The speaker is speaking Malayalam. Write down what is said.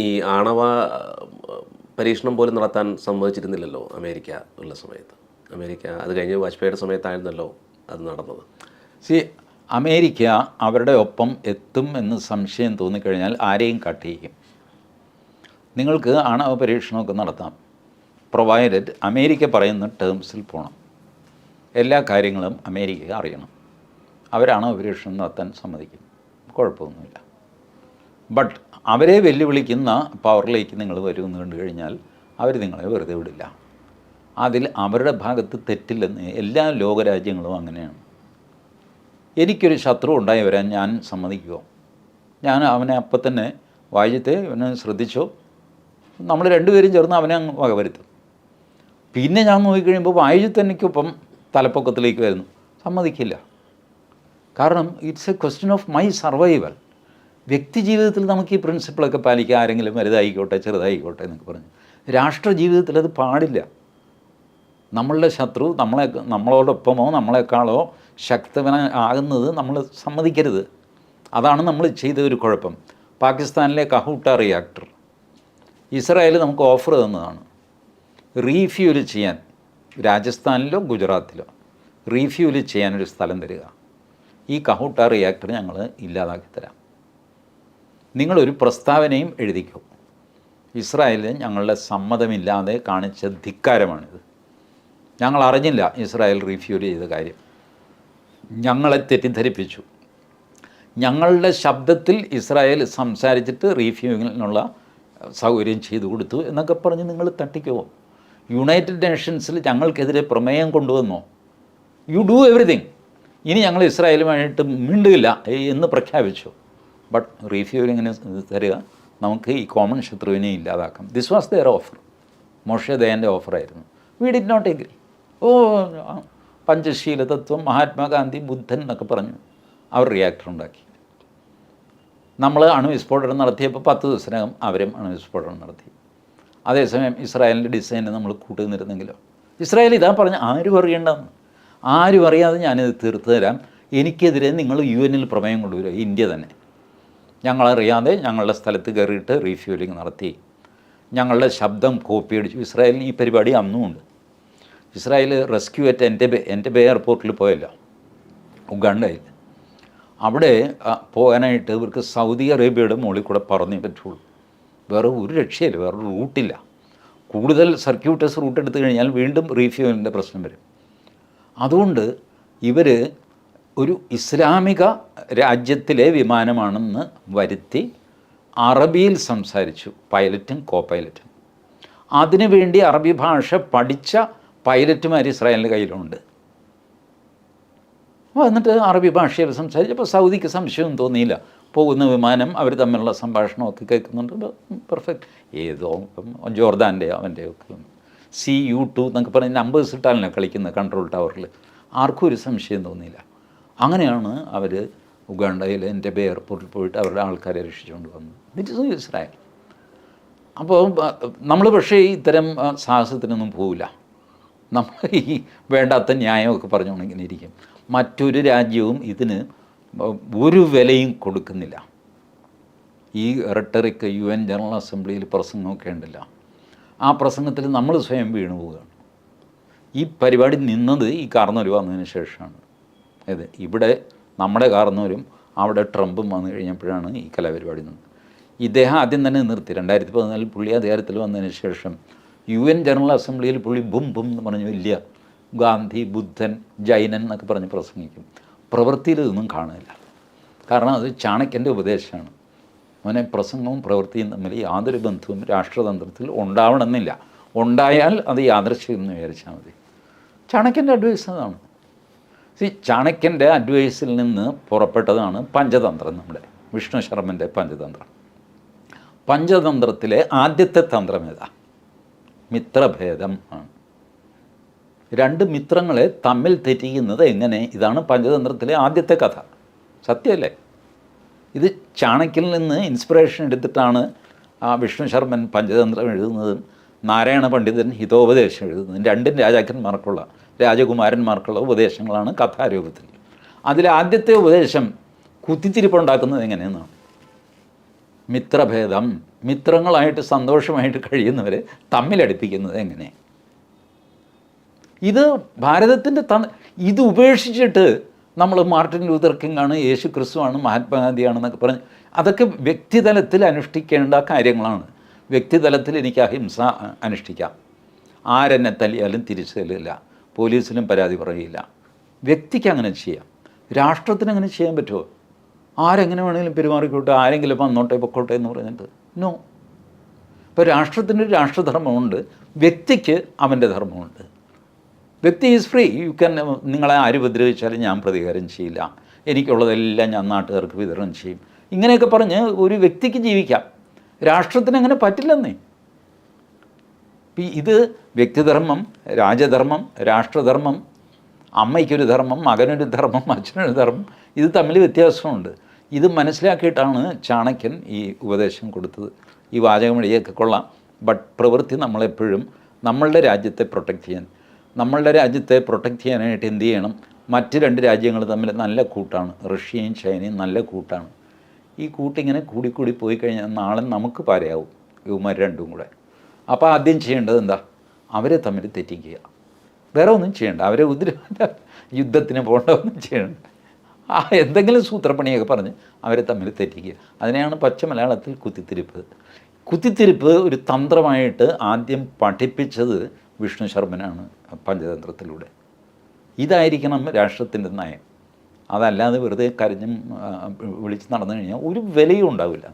ഈ ആണവ പരീക്ഷണം പോലും നടത്താൻ സമ്മതിച്ചിരുന്നില്ലല്ലോ അമേരിക്ക ഉള്ള സമയത്ത്. അമേരിക്ക അത് കഴിഞ്ഞ് വാജ്പേയിയുടെ സമയത്തായിരുന്നല്ലോ അത് നടന്നത്. അമേരിക്ക അവരുടെ ഒപ്പം എത്തും എന്ന് സംശയം തോന്നിക്കഴിഞ്ഞാൽ ആരെയും കട്ട് ചെയ്യും. നിങ്ങൾക്ക് ആണവ പരീക്ഷണമൊക്കെ നടത്താം, പ്രൊവൈഡഡ് അമേരിക്ക പറയുന്ന ടേംസിൽ പോകണം. എല്ലാ കാര്യങ്ങളും അമേരിക്ക അറിയണം. അവരാണവ പരീക്ഷണം നടത്താൻ സമ്മതിക്കും, കുഴപ്പമൊന്നുമില്ല. ബട്ട് അവരെ വെല്ലുവിളിക്കുന്ന പവറിലേക്ക് നിങ്ങൾ വരുമെന്ന് കണ്ടു കഴിഞ്ഞാൽ അവർ നിങ്ങളെ വെറുതെ വിടില്ല. അതിൽ അവരുടെ ഭാഗത്ത് തെറ്റില്ലെന്ന് എല്ലാ ലോകരാജ്യങ്ങളും അങ്ങനെയാണ്. എനിക്കൊരു ശത്രു ഉണ്ടായി വരാൻ ഞാൻ സമ്മതിക്കുമോ? ഞാൻ അവനെ അപ്പം തന്നെ വായിച്ചത്തെ അവനെ ശ്രദ്ധിച്ചോ, നമ്മൾ രണ്ടുപേരും ചേർന്ന് അവനെ അങ്ങ് വകവരുത്തും. പിന്നെ ഞാൻ നോക്കിക്കഴിയുമ്പോൾ വായിച്ചത്ത് എനിക്കൊപ്പം തലപ്പൊക്കത്തിലേക്ക് വരുന്നു, സമ്മതിക്കില്ല. കാരണം it's A question of my survival. വ്യക്തി ജീവിതത്തിൽ നമുക്ക് ഈ പ്രിൻസിപ്പിളൊക്കെ പാലിക്കുക, ആരെങ്കിലും വലുതായിക്കോട്ടെ ചെറുതായിക്കോട്ടെ എന്നൊക്കെ പറഞ്ഞു. രാഷ്ട്ര ജീവിതത്തിൽ അത് പാടില്ല. നമ്മളുടെ ശത്രു നമ്മളോടൊപ്പമോ നമ്മളെക്കാളോ ശക്തനാകുന്നത് നമ്മൾ സമ്മതിക്കരുത്. അതാണ് നമ്മൾ ചെയ്ത ഒരു കുഴപ്പം. പാകിസ്ഥാനിലെ കഹൂട്ട റിയാക്ടർ ഇസ്രായേൽ നമുക്ക് ഓഫർ തന്നതാണ്. റീഫ്യൂൽ ചെയ്യാൻ രാജസ്ഥാനിലോ ഗുജറാത്തിലോ റീഫ്യൂൽ ചെയ്യാനൊരു സ്ഥലം തരിക. ഈ കഹൂട്ട റിയാക്ടർ ഞങ്ങൾ ഇല്ലാതാക്കി തരാം. നിങ്ങളൊരു പ്രസ്താവനയും എഴുതിക്കോ. ഇസ്രായേൽ ഞങ്ങളുടെ സമ്മതമില്ലാതെ കാണിച്ച ധിക്കാരമാണിത്. ഞങ്ങൾ അറിഞ്ഞില്ല ഇസ്രായേൽ റീഫ്യൂൽ ചെയ്ത കാര്യം, ഞങ്ങളെ തെറ്റിദ്ധരിപ്പിച്ചു. ഞങ്ങളുടെ ശബ്ദത്തിൽ ഇസ്രായേൽ സംസാരിച്ചിട്ട് റീഫ്യൂലിനുള്ള സൗകര്യം ചെയ്തു കൊടുത്തു എന്നൊക്കെ പറഞ്ഞ് നിങ്ങൾ തട്ടിക്കോ. യുണൈറ്റഡ് നേഷൻസിൽ ഞങ്ങൾക്കെതിരെ പ്രമേയം കൊണ്ടുവന്നോ? You do everything. ഇനി ഞങ്ങൾ ഇസ്രായേലുമായിട്ട് മിണ്ടുകയില്ല എന്ന് പ്രഖ്യാപിച്ചു. ബട്ട് റീഫ്യൂലിങ്ങിന് തരിക, നമുക്ക് ഈ കോമൺ ശത്രുവിനെ ഇല്ലാതാക്കാം. This was their offer. Moshe ദയാൻ്റെ ഓഫറായിരുന്നു. We did not agree. Panchsheel തത്വം, മഹാത്മാഗാന്ധി, ബുദ്ധൻ എന്നൊക്കെ പറഞ്ഞു അവർ റിയാക്ടർ ഉണ്ടാക്കി. നമ്മൾ അണുവിസ്ഫോടനം നടത്തിയപ്പോൾ 10 ദിവസത്തിനകം അവരും അണുവിസ്ഫോടനം നടത്തി. അതേസമയം ഇസ്രായേലിൻ്റെ ഡിസൈനെ നമ്മൾ കൂട്ടുനിന്നിരുന്നെങ്കിലോ? ഇസ്രായേൽ ഇതാ പറഞ്ഞ ആരും അറിയേണ്ടെന്ന്. ആരും അറിയാതെ ഞാനിത് തീർത്ത് തരാം, എനിക്കെതിരെ നിങ്ങൾ UN പ്രമേയം കൊണ്ടുവരിക, ഇന്ത്യ തന്നെ. ഞങ്ങളറിയാതെ ഞങ്ങളുടെ സ്ഥലത്ത് കയറിയിട്ട് റീഫ്യൂലിംഗ് നടത്തി, ഞങ്ങളുടെ ശബ്ദം കോപ്പി അടിച്ചു. ഇസ്രായേലിന് ഈ പരിപാടി അന്നുമുണ്ട്. ഇസ്രായേൽ റെസ്ക്യൂ അറ്റ് എൻറ്റബെ എയർപോർട്ടിൽ പോയല്ലോ, ഉഗാണ്ടയിൽ. അവിടെ പോകാനായിട്ട് ഇവർക്ക് സൗദി അറേബ്യയുടെ മുകളിൽ കൂടെ പറന്നേ പറ്റുള്ളൂ. വേറെ ഒരു രക്ഷയില്ല, വേറെ റൂട്ടില്ല. കൂടുതൽ സർക്യൂട്ടസ് റൂട്ട് എടുത്തു കഴിഞ്ഞാൽ വീണ്ടും റീഫ്യൂലിൻ്റെ പ്രശ്നം വരും. അതുകൊണ്ട് ഇവർ ഒരു ഇസ്ലാമിക രാജ്യത്തിലെ വിമാനമാണെന്ന് വരുത്തി അറബിയിൽ സംസാരിച്ചു, പൈലറ്റും കോ പൈലറ്റും. അതിനുവേണ്ടി അറബി ഭാഷ പഠിച്ച പൈലറ്റുമാർ ഇസ്രായേലിൻ്റെ കയ്യിലുണ്ട്. എന്നിട്ട് അറബി ഭാഷയിൽ സംസാരിച്ചപ്പോൾ സൗദിക്ക് സംശയമൊന്നും തോന്നിയില്ല. പോകുന്ന വിമാനം അവർ തമ്മിലുള്ള സംഭാഷണമൊക്കെ കേൾക്കുന്നുണ്ട്, പെർഫെക്റ്റ്. ഏതോ ഇപ്പം ജോർദാൻ്റെ അവൻ്റെയൊക്കെ CU2 എന്നൊക്കെ പറഞ്ഞ് നമ്പേഴ്സ് ഇട്ടാലല്ലോ കളിക്കുന്നത് കൺട്രോൾ ടവറിൽ. ആർക്കും ഒരു സംശയം തോന്നിയില്ല. അങ്ങനെയാണ് അവർ ഉഗാണ്ടയിൽ എൻറ്റബെ എയർപോർട്ടിൽ പോയിട്ട് അവരുടെ ആൾക്കാരെ രക്ഷിച്ചുകൊണ്ട് വന്നത്. ദിറ്റ് ഇസ് ഇസ്രായേൽ. അപ്പോൾ നമ്മൾ പക്ഷേ ഇത്തരം സാഹസത്തിനൊന്നും പോവില്ല. നമ്മൾ ഈ വേണ്ടാത്ത ന്യായമൊക്കെ പറഞ്ഞുകൊണ്ടിങ്ങനെ ഇരിക്കും. മറ്റൊരു രാജ്യവും ഇതിന് ഒരു വിലയും കൊടുക്കുന്നില്ല. ഈ റെട്ടറിക്ക് UN ജനറൽ അസംബ്ലിയിൽ പ്രസംഗമൊക്കെ ഉണ്ടല്ലോ, ആ പ്രസംഗത്തിൽ നമ്മൾ സ്വയം വീണു പോവുകയാണ്. ഈ പരിപാടി നിന്നത് ഈ കാർന്നൂർ വന്നതിന് ശേഷമാണ്. അതെ, ഇവിടെ നമ്മുടെ കാർന്നൂരും അവിടെ ട്രംപും വന്നു കഴിഞ്ഞപ്പോഴാണ് ഈ കലാപരിപാടി നിന്നത്. ഇദ്ദേഹം ആദ്യം തന്നെ നിർത്തി. 2014 പുള്ളി അധികാരത്തിൽ വന്നതിന് ശേഷം UN ജനറൽ അസംബ്ലിയിൽ പുള്ളി ബും ബും എന്ന് പറഞ്ഞു വലിയ ഗാന്ധി, ബുദ്ധൻ, ജൈനൻ എന്നൊക്കെ പറഞ്ഞ് പ്രസംഗിക്കും. പ്രവൃത്തിയിൽ ഇതൊന്നും കാണില്ല. കാരണം അത് ചാണക്യൻ്റെ ഉപദേശമാണ്. അവനെ പ്രസംഗവും പ്രവൃത്തിയും തമ്മിൽ യാതൊരു ബന്ധവും രാഷ്ട്രതന്ത്രത്തിൽ ഉണ്ടാവണമെന്നില്ല. ഉണ്ടായാൽ അത് യാദൃശ്ചികം എന്ന് വിചാരിച്ചാൽ മതി. ചാണക്യൻ്റെ അഡ്വൈസ് അതാണ്. ചാണക്യൻ്റെ അഡ്വൈസിൽ നിന്ന് പുറപ്പെട്ടതാണ് പഞ്ചതന്ത്രം. നമ്മുടെ വിഷ്ണു ശർമ്മൻ്റെ പഞ്ചതന്ത്രം. പഞ്ചതന്ത്രത്തിലെ ആദ്യത്തെ തന്ത്രം ഏതാ? മിത്രഭേദം ആണ്. 2 മിത്രങ്ങളെ തമ്മിൽ തെറ്റിക്കുന്നത് എങ്ങനെ? ഇതാണ് പഞ്ചതന്ത്രത്തിലെ ആദ്യത്തെ കഥ. സത്യമല്ലേ? ഇത് ചാണക്യനിൽ നിന്ന് ഇൻസ്പിറേഷൻ എടുത്തിട്ടാണ് വിഷ്ണു ശർമ്മൻ പഞ്ചതന്ത്രം എഴുതുന്നതും നാരായണ പണ്ഡിതൻ ഹിതോപദേശം എഴുതുന്നതും. 2 രാജാക്കന്മാർക്കുള്ള രാജകുമാരന്മാർക്കുള്ള ഉപദേശങ്ങളാണ് കഥാരൂപത്തിൽ. അതിൽ ആദ്യത്തെ ഉപദേശം കുത്തിത്തിരിപ്പുണ്ടാക്കുന്നത് എങ്ങനെയെന്നാണ്. മിത്രഭേദം, മിത്രങ്ങളായിട്ട് സന്തോഷമായിട്ട് കഴിയുന്നവരെ തമ്മിലടുപ്പിക്കുന്നത് എങ്ങനെ? ഇത് ഭാരതത്തിൻ്റെ ഇത് ഉപേക്ഷിച്ചിട്ട് നമ്മൾ മാർട്ടിൻ ലൂതർ കിങ് ആണ്, യേശു ക്രിസ്തുവാണ്, മഹാത്മാഗാന്ധിയാണെന്നൊക്കെ പറഞ്ഞ് അതൊക്കെ വ്യക്തിതലത്തിൽ അനുഷ്ഠിക്കേണ്ട കാര്യങ്ങളാണ്. വ്യക്തിതലത്തിൽ എനിക്ക് അഹിംസ അനുഷ്ഠിക്കാം, ആരെന്നെ തല്ലിയാലും തിരിച്ചു തല്ലില്ല, പോലീസിലും പരാതി പറയില്ല. വ്യക്തിക്ക് അങ്ങനെ ചെയ്യാം, രാഷ്ട്രത്തിന് അങ്ങനെ ചെയ്യാൻ പറ്റുമോ? ആരെങ്ങനെ വേണമെങ്കിലും പെരുമാറിക്കോട്ടെ, ആരെങ്കിലും വന്നോട്ടെ പൊക്കോട്ടെ എന്ന് പറഞ്ഞിട്ട് നോ. ഇപ്പോൾ രാഷ്ട്രത്തിന് ഒരു രാഷ്ട്രധർമ്മമുണ്ട്, വ്യക്തിക്ക് അവൻ്റെ ധർമ്മമുണ്ട്. വ്യക്തി ഈസ് ഫ്രീ. നിങ്ങളെ ആര് ഉപദ്രവിച്ചാലും ഞാൻ പ്രതികാരം ചെയ്യില്ല, എനിക്കുള്ളതെല്ലാം ഞാൻ നാട്ടുകാർക്ക് വിതരണം ചെയ്യും, ഇങ്ങനെയൊക്കെ പറഞ്ഞ് ഒരു വ്യക്തിക്ക് ജീവിക്കാം. രാഷ്ട്രത്തിന് അങ്ങനെ പറ്റില്ലെന്നേ. ഇത് വ്യക്തിധർമ്മം, രാജധർമ്മം, രാഷ്ട്രധർമ്മം, അമ്മയ്ക്കൊരു ധർമ്മം, മകനൊരു ധർമ്മം, അച്ഛനൊരു ധർമ്മം, ഇത് തമ്മിൽ വ്യത്യാസമുണ്ട്. ഇത് മനസ്സിലാക്കിയിട്ടാണ് ചാണക്യൻ ഈ ഉപദേശം കൊടുത്തത്. ഈ വാചകം വഴിയൊക്കെ കൊള്ളാം, ബട്ട് പ്രവൃത്തി നമ്മളെപ്പോഴും നമ്മളുടെ രാജ്യത്തെ പ്രൊട്ടക്റ്റ് ചെയ്യാനായിട്ട് എന്ത് ചെയ്യണം? മറ്റ് രണ്ട് രാജ്യങ്ങൾ തമ്മിൽ നല്ല കൂട്ടാണ്, റഷ്യയും ചൈനയും നല്ല കൂട്ടാണ്. ഈ കൂട്ടിങ്ങനെ കൂടിക്കൂടി പോയി കഴിഞ്ഞാൽ നാളെ നമുക്ക് പാരയാവും ഇവന്മാർ രണ്ടും കൂടെ. അപ്പോൾ ആദ്യം ചെയ്യേണ്ടത് എന്താ? അവരെ തമ്മിൽ തെറ്റിക്കുക, വേറെ ഒന്നും ചെയ്യണ്ട. അവരെ യുദ്ധത്തിന് പോകേണ്ട, ഒന്നും ചെയ്യണ്ട. എന്തെങ്കിലും സൂത്രപ്പണിയൊക്കെ പറഞ്ഞ് അവരെ തമ്മിൽ തെറ്റിക്കുക. അതിനെയാണ് പച്ച മലയാളത്തിൽ കുത്തിത്തിരിപ്പ് ഒരു തന്ത്രമായിട്ട് ആദ്യം പഠിപ്പിച്ചത് വിഷ്ണു ശർമ്മനാണ് പഞ്ചതന്ത്രത്തിലൂടെ. ഇതായിരിക്കണം രാഷ്ട്രത്തിൻ്റെ നയം. അതല്ലാതെ വെറുതെ കരഞ്ഞും വിളിച്ച് നടന്നു കഴിഞ്ഞാൽ ഒരു വിലയും ഉണ്ടാവില്ല.